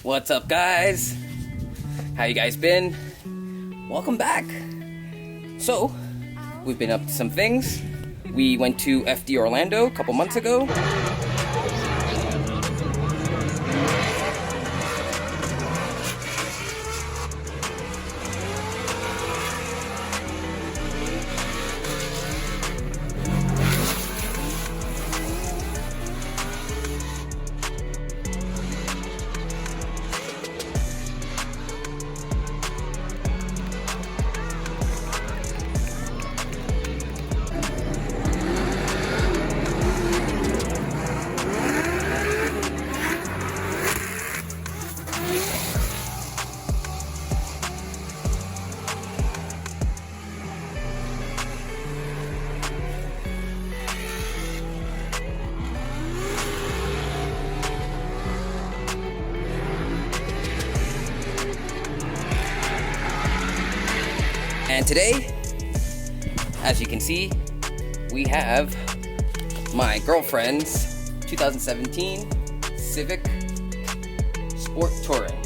What's up, guys? How you guys been? Welcome back. So, we've been up to some things. We went to FD Orlando a couple months ago. And today, as you can see, we have my girlfriend's 2017 Civic Sport Touring.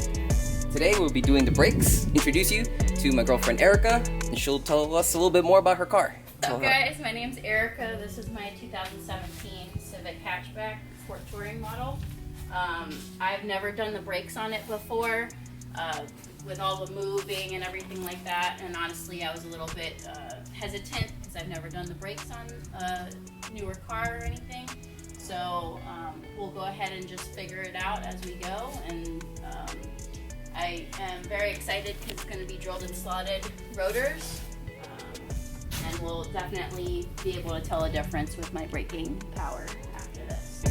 Today we'll be doing the brakes, introduce you to my girlfriend Erica, and she'll tell us a little bit more about her car. What's up, guys? My name's Erica. This is my 2017 Civic Hatchback Sport Touring model. I've never done the brakes on it before. With all the moving and everything like that, and honestly I was a little bit hesitant because I've never done the brakes on a newer car or anything, so we'll go ahead and just figure it out as we go. And I am very excited because it's going to be drilled and slotted rotors, and we'll definitely be able to tell a difference with my braking power after this.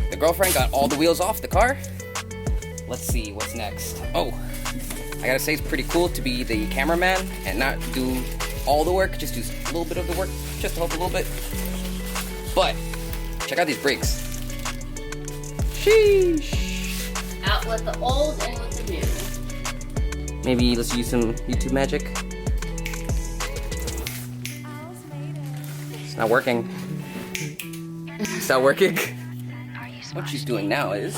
The girlfriend got all the wheels off the car. Let's see what's next. Oh, I gotta say it's pretty cool to be the cameraman and not do all the work, just do a little bit of the work, just to help a little bit. But check out these brakes. Sheesh. Out with the old and with the new. Maybe let's use some YouTube magic. It's not working. It's not working. What she's doing now is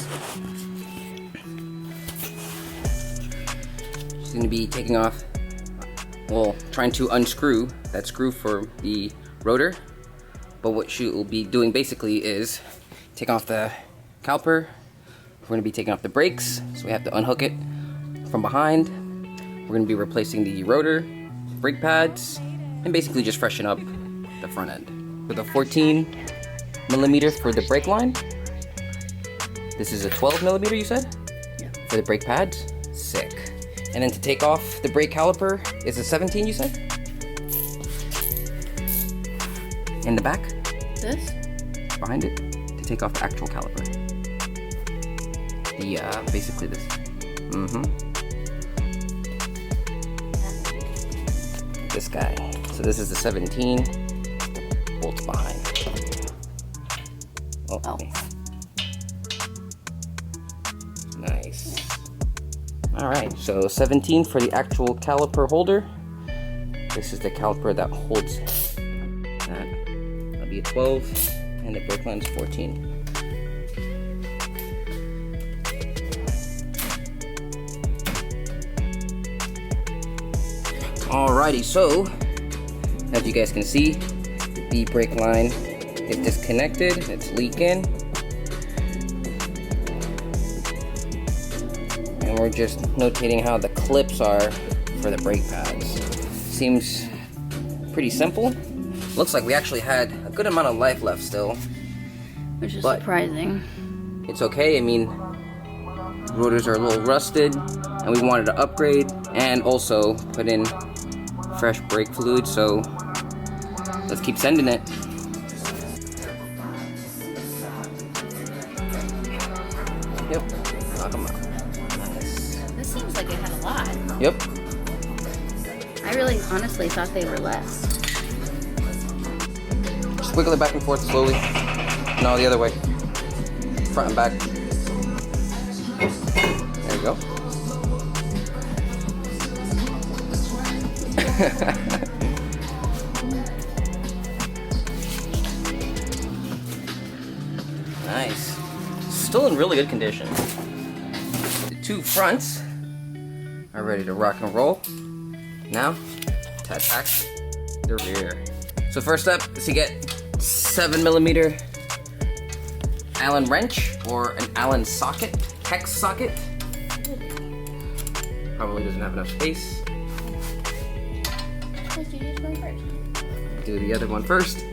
she's going to be taking off, well, trying to unscrew that screw for the rotor. But what she will be doing basically is take off the caliper. We're going to be taking off the brakes, so we have to unhook it from behind. We're going to be replacing the rotor, brake pads, and basically just freshen up the front end. With a 14mm for the brake line. This is a 12mm, you said? Yeah. For the brake pads? Sick. And then to take off the brake caliper is a 17, you said? In the back? This? Behind it. To take off the actual caliper. The, basically this. This guy. So this is the 17. Bolts behind. Oh. Okay. Nice. Alright, so 17 for the actual caliper holder. This is the caliper that holds that. That'll be a 12, and the brake line's 14. Alrighty, so as you guys can see, the brake line is disconnected, it's leaking. And we're just notating how the clips are for the brake pads. Seems pretty simple. Looks like we actually had a good amount of life left still. Which is surprising. It's okay, I mean, rotors are a little rusted, and we wanted to upgrade and also put in fresh brake fluid, so let's keep sending it. Yep, knock them out. Nice. This seems like it had a lot. Yep. I really honestly thought they were less. Just wiggle it back and forth slowly. No, the other way. Front and back. There you go. Nice. Still in really good condition. The two fronts are ready to rock and roll. Now, attach back the rear. So first up is to get 7mm Allen wrench or an Allen socket, hex socket. Probably doesn't have enough space. Do the other one first.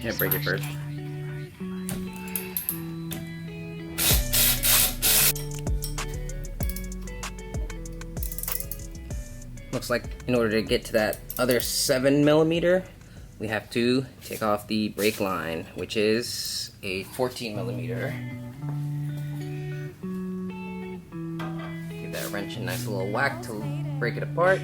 Yeah, break it first. Looks like in order to get to that other 7mm, we have to take off the brake line, which is a 14mm. Give that wrench a nice little whack to break it apart.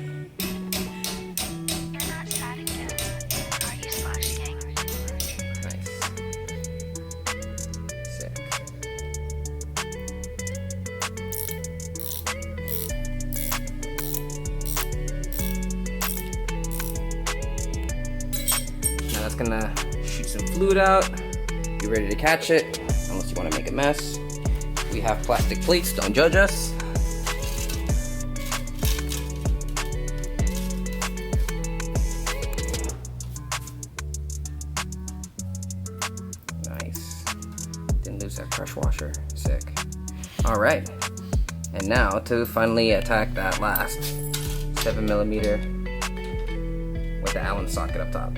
That's gonna shoot some fluid out. Be ready to catch it, unless you want to make a mess. We have plastic plates, don't judge us. Nice. Didn't lose that crush washer. Sick. Alright. And now to finally attack that last 7mm with the Allen socket up top.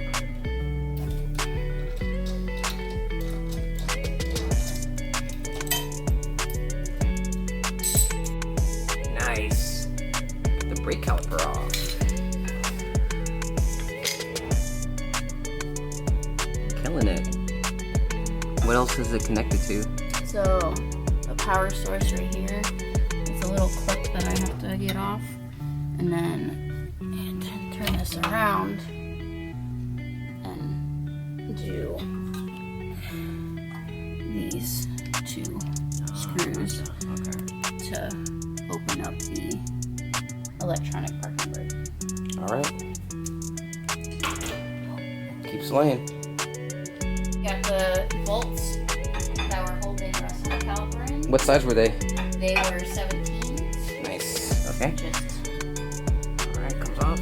Nice. Get the brake caliper off. Killing it. What else is it connected to? So, a power source right here. It's a little clip that I have to get off. And then turn this around and do these two screws to open up the electronic parking brake. Alright. Keep slaying. Got the bolts that were holding the rest of the caliper in. What size were they? They were 17. Nice. Okay. Just Alright, comes off.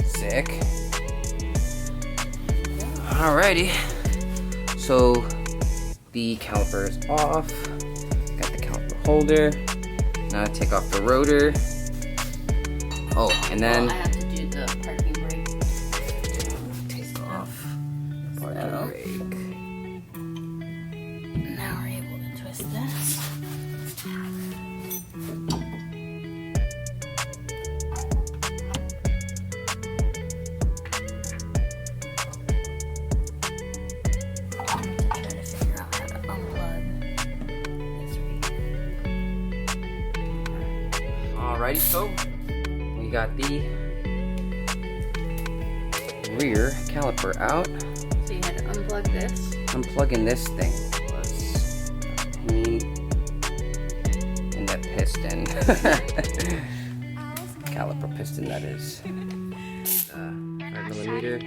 Sick. Alrighty. So the caliper is off. Got the caliper holder. Now take off the rotor. Oh, and then I have to do the parking brake. take off the parking brake. Now we're able to twist this. Try to figure out how to unplug this right. Alrighty, so we got the rear caliper out. So you had to unplug this. Unplugging this thing was a pain in that piston. Caliper piston, that is. 5mm.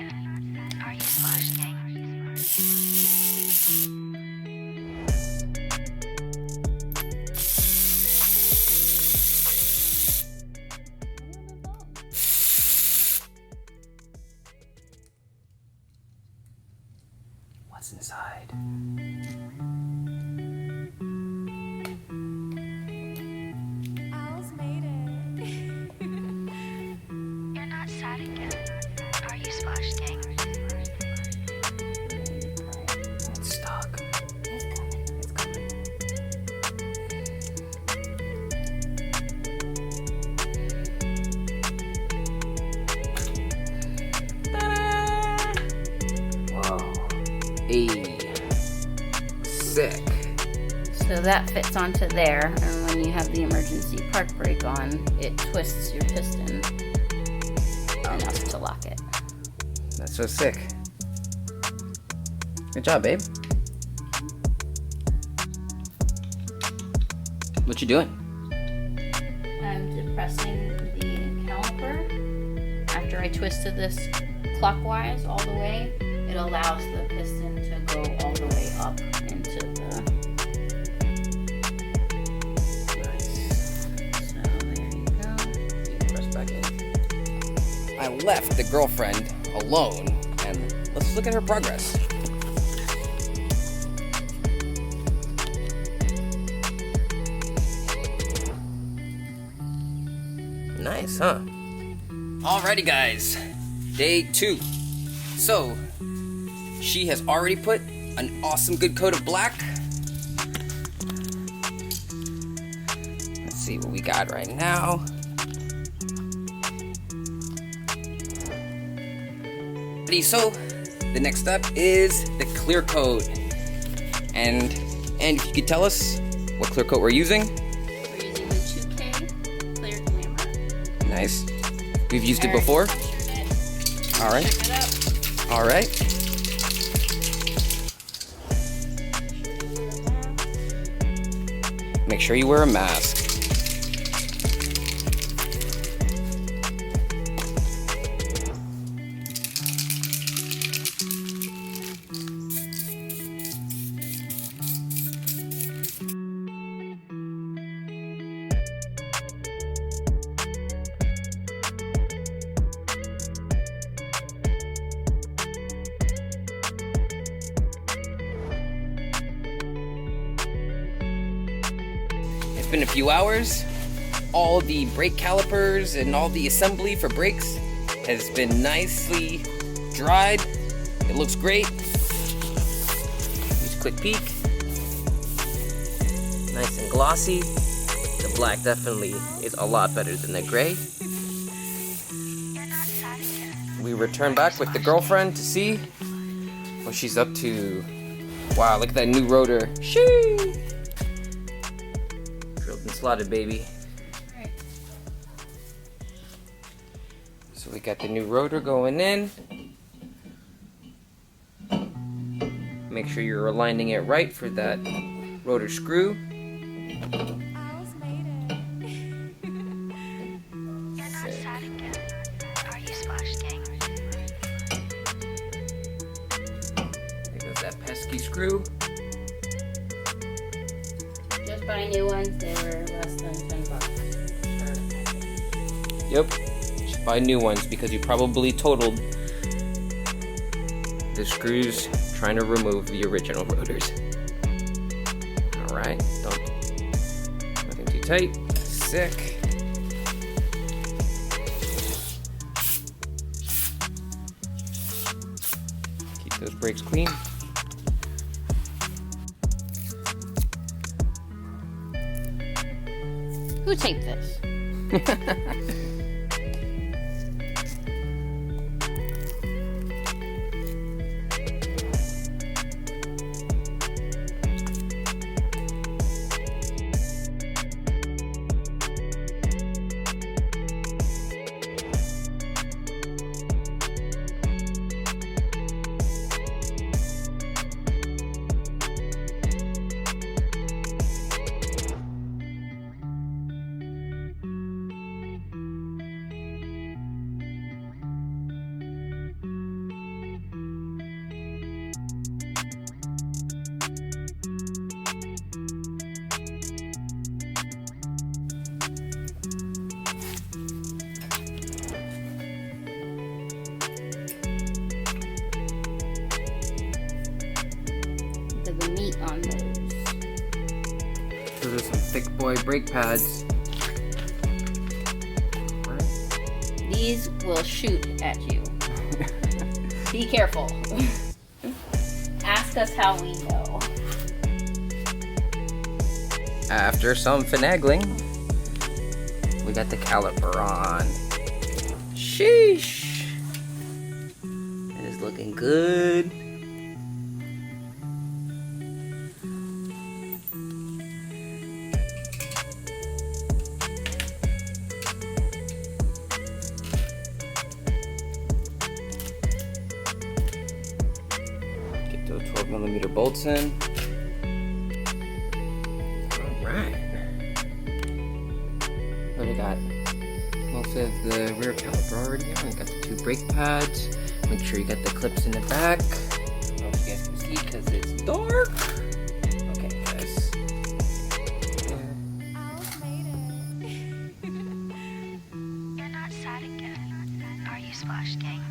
What's inside? Owls made it. You're not sad again, are you, Splash Gang? It's stuck. It's coming. It's coming. Ta-da! Whoa. Sick. So that fits onto there, and when you have the emergency park brake on, it twists your piston enough to lock it. That's so sick. Good job, babe. What you doing? I'm depressing the caliper. After I twisted this clockwise all the way, it allows the piston to go all the way up into the... Nice. So there you go. You can press back in. I left the girlfriend alone, and let's look at her progress. Nice, huh? Alrighty, guys. Day 2. So, she has already put an awesome good coat of black. Let's see what we got right now. So, the next step is the Clearcoat. And if you could tell us what Clearcoat we're using. We're using the 2K Clear Glamour. Nice. We've used it before. All right. Check it out. All right. Make sure you wear a mask. It's been a few hours. All the brake calipers and all the assembly for brakes has been nicely dried. It looks great. Just a quick peek. Nice and glossy. The black definitely is a lot better than the gray. We return back with the girlfriend to see what she's up to. Wow, look at that new rotor. Shee! Drilled and slotted, baby. Right. So we got the new rotor going in. Make sure you're aligning it right for that rotor screw. Owls made it. You're not sad again. Are you Splash Gang? There goes that pesky screw. Just buy new ones, they were less than $10 per package. Yep. Just buy new ones because you probably totaled the screws trying to remove the original rotors. Alright, nothing too tight. Sick. Keep those brakes clean. Who taped this? The meat on those. Those are some thick boy brake pads. These will shoot at you. Be careful. Ask us how we know. After some finagling, we got the caliper on. Sheesh. It is looking good. Throw 12mm bolts in. Alright. Already got most of the rear caliper already on. You got the 2 brake pads. Make sure you got the clips in the back. I don't know if you guys can see because it's dark. Okay, guys. You're not sad again, are you, Splash Gang?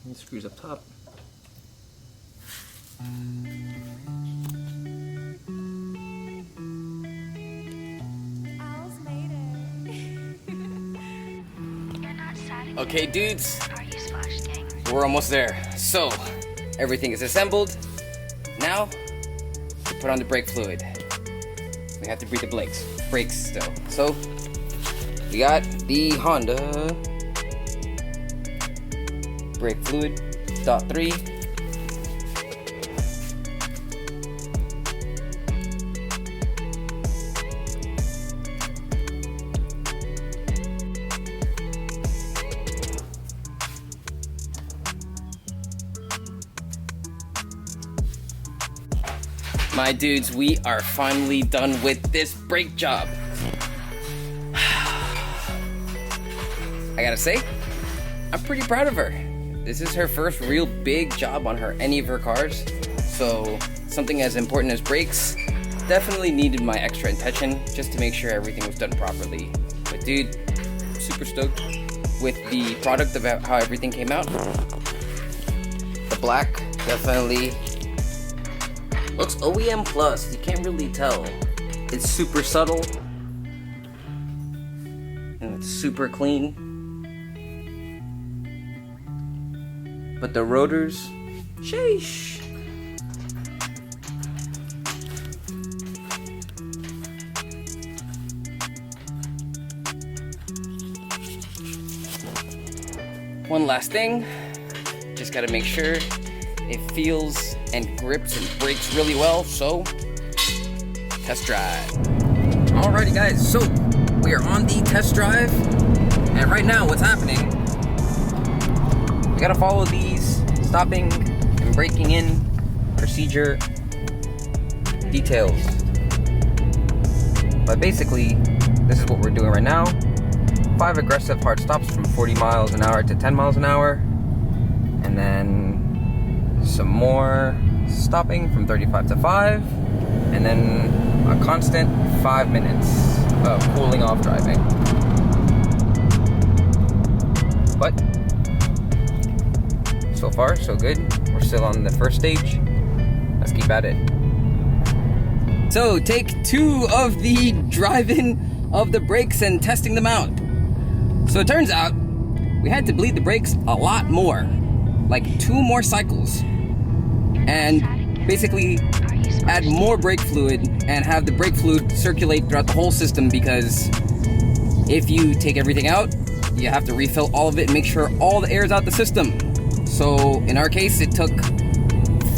And screws up top. Okay, dudes, Are you, Splash Gang? we're almost there. So, everything is assembled. Now, we put on the brake fluid. We have to breathe the brakes still. So, we got the Honda brake fluid .3. My dudes, we are finally done with this brake job. I gotta say, I'm pretty proud of her. This is her first real big job on any of her cars. So something as important as brakes definitely needed my extra attention just to make sure everything was done properly. But dude, super stoked with the product about how everything came out. The black definitely looks OEM plus, you can't really tell. It's super subtle. And it's super clean. But the rotors, sheesh. One last thing, just gotta make sure it feels and grips and brakes really well, so test drive. Alrighty guys, so we are on the test drive, and right now what's happening, we gotta follow these stopping and braking in procedure details. But basically, this is what we're doing right now. 5 aggressive hard stops from 40 miles an hour to 10 miles an hour, and then some more stopping from 35 to 5, and then a constant 5 minutes of cooling off driving. But so far so good. We're still on the first stage. Let's keep at it. So take 2 of the driving of the brakes and testing them out. So it turns out we had to bleed the brakes a lot more, like 2 more cycles, and basically add more brake fluid and have the brake fluid circulate throughout the whole system, because if you take everything out, you have to refill all of it and make sure all the air is out the system. So in our case, it took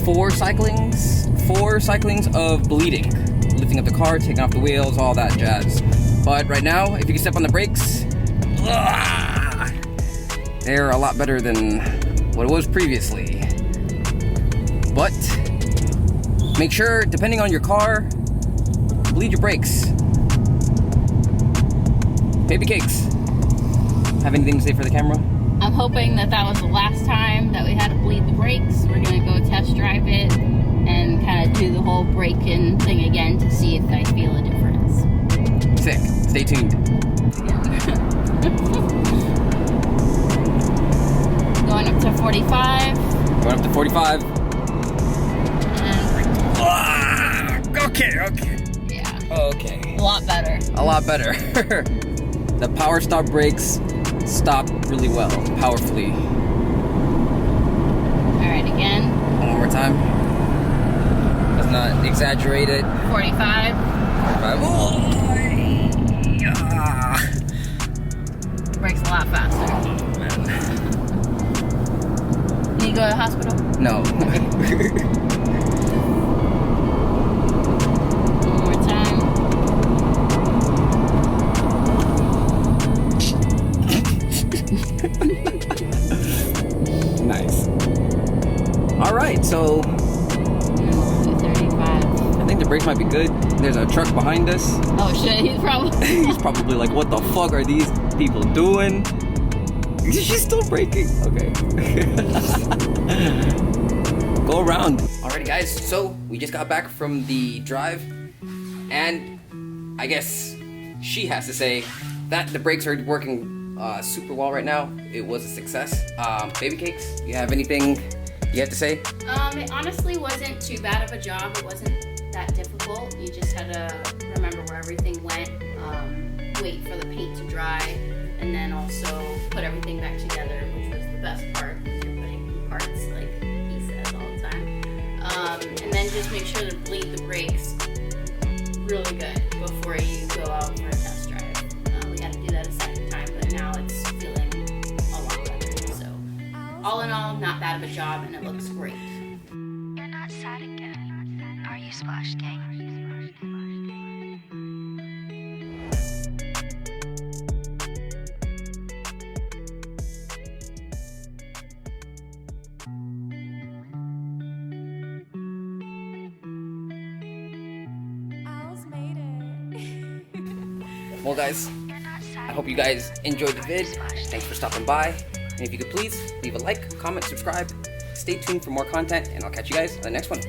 4 cyclings of bleeding, lifting up the car, taking off the wheels, all that jazz. But right now, if you can step on the brakes, they're a lot better than what it was previously. But make sure, depending on your car, bleed your brakes. Baby Cakes, have anything to say for the camera? I'm hoping that was the last time that we had to bleed the brakes. We're gonna go test drive it and kind of do the whole braking thing again to see if I feel a difference. Sick. Stay tuned. Going up to 45. Going up to 45. And Okay. yeah. Okay. A lot better. A lot better. The Powerstop brakes stop really well, powerfully. Alright, again. One more time. Let's not exaggerate it. 45. 45. Oh, yeah. Brakes a lot faster. Man. Need to go to the hospital? No. the brakes might be good. There's a truck behind us. Oh shit, He's probably like, what the fuck are these people doing? She's still braking. Okay. Go around. Alrighty guys, so we just got back from the drive, and I guess she has to say that the brakes are working super well right now. It was a success. Baby Cakes, you have anything you have to say? It honestly wasn't too bad of a job. It wasn't that difficult. You just had to remember where everything went, wait for the paint to dry, and then also put everything back together, which was the best part, because you're putting parts, like he says all the time. And then just make sure to bleed the brakes really good before you go out for a test drive. We had to do that a second time, but now it's feeling a lot better. So all in all, not bad of a job, and it looks great. You're not sad again, are you, Splash Gang? Well guys, I hope you guys enjoyed the vid. Thanks for stopping by. And if you could please leave a like, comment, subscribe. Stay tuned for more content, and I'll catch you guys on the next one.